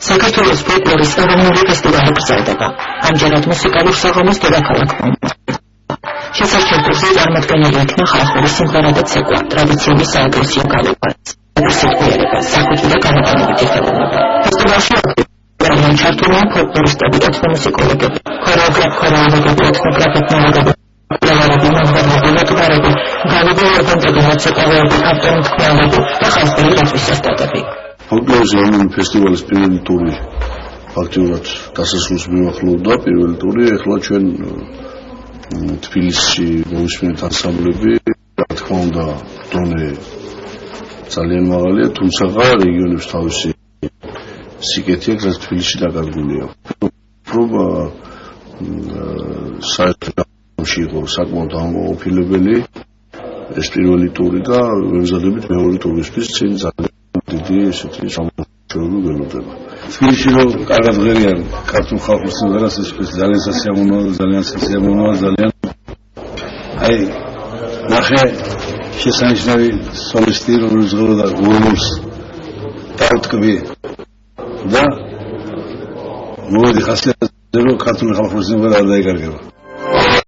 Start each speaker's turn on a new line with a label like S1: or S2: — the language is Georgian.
S1: საქართველოს ფოლკლორის ეროვნული ფესტივალი გრძელდება. ამჯერად მუსიკალურ საღამოს დედაქალაქ შესარჩევ ტურზე წარმოდგენილი იქნა ხალხური სიმღერა და ცეკვა, ტრადიციული საეკლესიო გალობა, სიტყვიერება, სახუთი და განაყენებითი ხელოვნება. ფესტივალში არიან ჩართულნი ფოლკლორისტები, ეთნომუსიკოლოგები, ქორეოგრაფები, ეთნოგრაფები, კვლევარები, მომღერლები, გალობი, მოცეკვავეები, ავტომთქმელები და ხალხური რიტმის ოსტატები.
S2: ფოლკლორის ეროვნული ფესტივალის პირველი ტური ფაქტიურად დასასრულს მიმახლოვდა. პირველი ტური ეხლა ჩვენ თბილისში მოვისმენთ ანსამბლები, რა თქმა უნდა, დონე ძალიან მაღალია, თუმცა რეგიონებს თავისი სიკეთე აქვს, რაც თბილისში დაკარგულია. პრობა საერთოდ იყო საკმაოდ ამოუფილებელი ეს პირველი ტური და ვემზადებით მეორე ტურისთვის წინ ძალიან დიდი ესეთი სამუშაოები ველოდება. თბილისში რომ კარგად ღერიან ქართულ ხალხურ სიმღერას ეს ძალიან სასიამოვნოა, ძალიან აი ნახე შესანიშნავი სოლისტი რომელიც ღროდა გულს დავტკბი და მოდი ხასიათზე რომ ქართული ხალხური სიმღერა არ დაიკარგება.